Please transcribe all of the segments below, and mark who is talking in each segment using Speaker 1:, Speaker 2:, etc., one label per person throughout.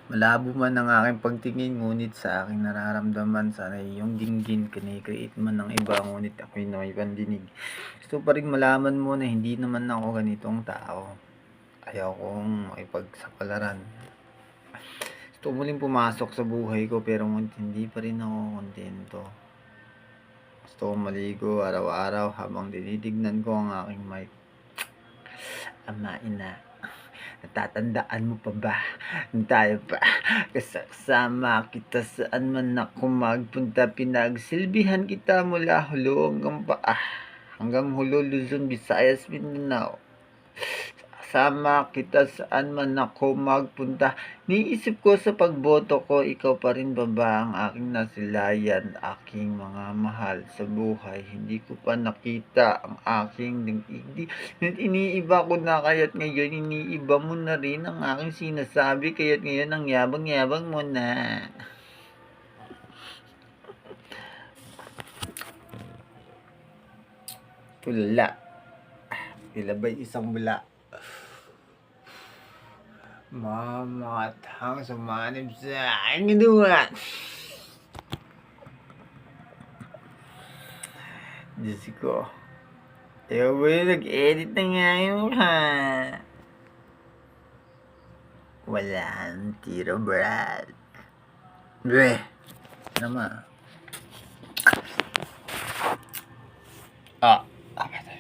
Speaker 1: Malabo man ang aking pagtingin, ngunit sa aking nararamdaman sana iyong dinggin, kini-create man ng iba, ngunit ako'y na may pandinig. Gusto pa ring malaman mo na hindi naman ako ganitong tao. Ayaw kong makipagsapalaran. Gusto muling pumasok sa buhay ko pero ngunit hindi pa rin ako kontento. Gusto kong maligo araw-araw habang tinitignan ko ang aking mic. Ama, ina, natatandaan mo pa ba? Tayo pa. Kasama kita saan man ako magpunta. Pinagsilbihan kita mula hulo hanggang paa. Hanggang hulo, Luzon, Visayas, Mindanao. Kasama kita saan man ako magpunta. Niisip ko sa pagboto ko, ikaw pa rin ba ang aking nasilayan, aking mga mahal sa buhay. Hindi ko pa nakita ang aking daigdig. Iniiba ko na kaya't ngayon iniiba mo na rin ang aking sinasabi, kaya't ngayon ang yabang-yabang mo na. Tulala. Ilabay isang bula. Mamatang sumanib sa aking ginuan. Diyos ko. Ikaw ba yung nag-edit na ngayon, ha? Walang tiro, Brad. Bleh. Naman. Apa tayo?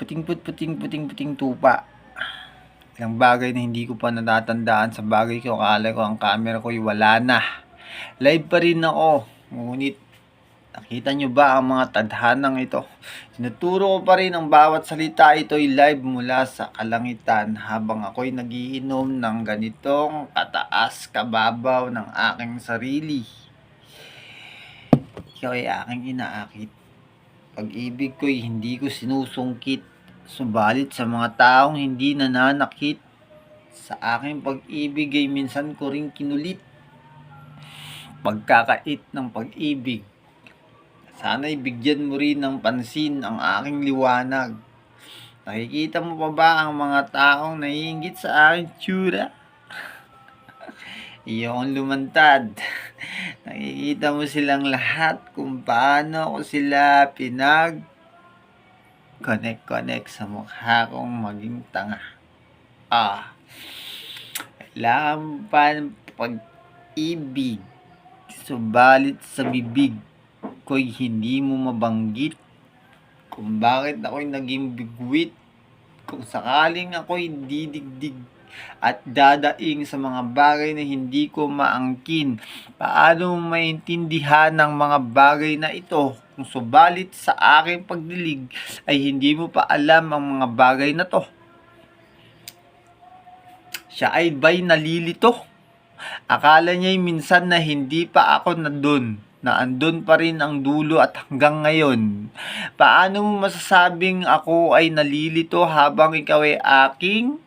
Speaker 1: Puting tupa. Ilang bagay na hindi ko pa natatandaan sa bagay ko. Akala ko ang camera ko'y wala na. Live pa rin ako. Ngunit, nakita nyo ba ang mga tadhanang ito? Sinuturo ko pa rin ang bawat salita. Ito'y live mula sa kalangitan habang ako'y nagiinom ng ganitong kataas kababaw ng aking sarili. Ikaw ay aking inaakit. Pag-ibig ko'y hindi ko sinusungkit, subalit sa mga taong hindi nananakit, sa aking pag-ibig ay minsan ko ring kinulit. Pagkakait ng pag-ibig, sana'y bigyan mo rin ng pansin ang aking liwanag. Nakikita mo pa ba ang mga taong naiinggit sa aking tsura? Iyong lumantad. Nakikita mo silang lahat kung paano ko sila connect sa mukha kong maging tanga. Kailangan pa ng pag-ibig, subalit sa bibig ko'y hindi mo mabanggit kung bakit ako'y naging bigwit, kung sakaling ako'y didigdig at dadaing sa mga bagay na hindi ko maangkin. Paano mo maintindihan ng mga bagay na ito kung subalit sa aking pagdilig ay hindi mo pa alam ang mga bagay na to? Siya ay ba'y nalilito? Akala niya'y minsan na hindi pa ako na andun pa rin ang dulo at hanggang ngayon. Paano mo masasabing ako ay nalilito habang ikaw ay aking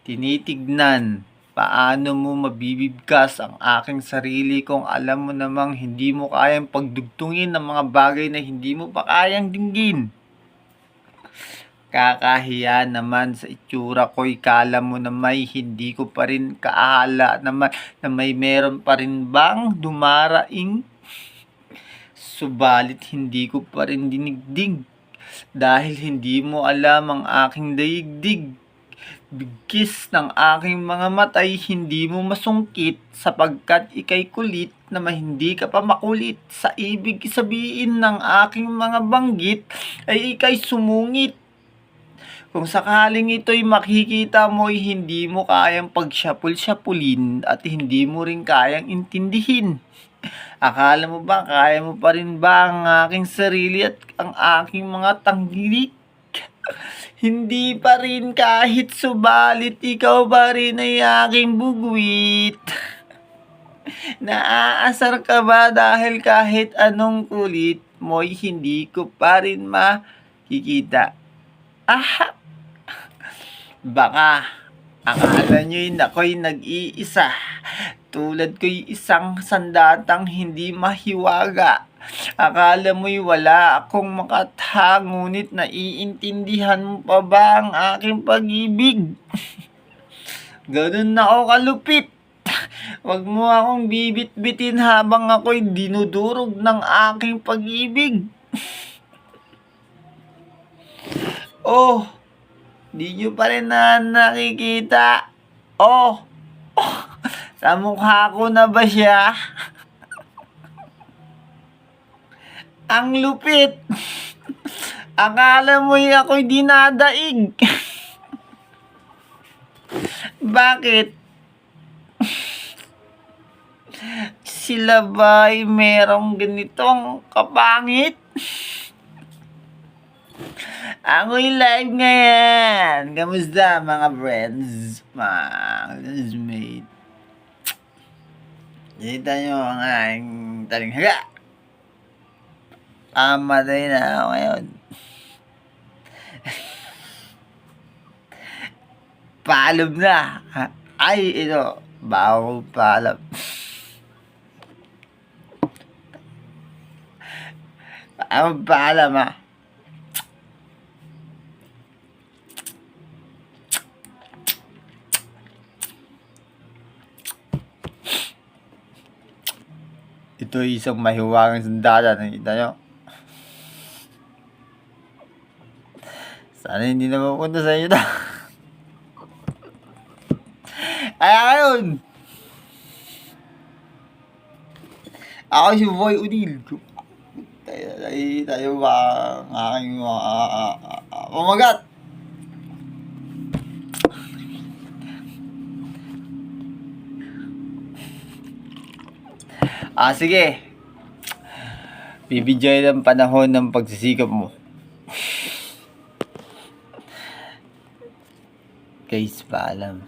Speaker 1: tinitignan? Paano mo mabibigkas ang aking sarili kung alam mo namang hindi mo kayang pagdugtungin ng mga bagay na hindi mo pa kayang dinggin? Kakahiya naman sa itsura ko'y kala mo na may hindi ko pa rin kaala naman na may meron pa rin bang dumaraing? Subalit hindi ko pa rin dinigdig dahil hindi mo alam ang aking daigdig. Bigkis ng aking mga matay hindi mo masungkit sapagkat ikay kulit na hindi ka pa makulit. Sa ibig sabihin ng aking mga banggit ay ikay sumungit. Kung sakaling ito'y makikita mo'y hindi mo kayang pagsyapul-syapulin at hindi mo rin kayang intindihin. Akala mo ba kaya mo pa rin ba ang aking sarili at ang aking mga tanggilik? Hindi pa rin kahit subalit ikaw pa rin ay aking bugwit. Naaasar ka ba dahil kahit anong kulit mo'y hindi ko pa rin makikita? Baka akala nyo'y ako'y nag-iisa, tulad ko'y isang sandatang hindi mahiwaga. Akala mo'y wala akong makatha, ngunit naiintindihan mo pa ba ang aking pag-ibig? Ganun na ako kalupit. Huwag mo akong bibit-bitin habang ako'y dinudurog ng aking pag-ibig. Oh, di nyo pa rin na nakikita. Oh, sa mukha ko na ba siya? Ang lupit. Akala mo'y ako'y dinadaig. Bakit? Sila ba'y merong ganitong kapangit? Ako'y live ngayon. Kamusta mga friends? Mga classmate. Kita nyo ang aking talinghaga. Amatay na ako ngayon. Paalam na. Ay, ito. Bago paalam. Paalam ha. Ito ay isang mahiwagang sandata. Nakita nyo? Sana hindi na mapunta sa inyo na. Kaya ngayon, ako si Boy Udil. Tayo ba ang aking pamagat? Sige. Bibigyan ng panahon ng pagsisikap mo. Guys, paalam.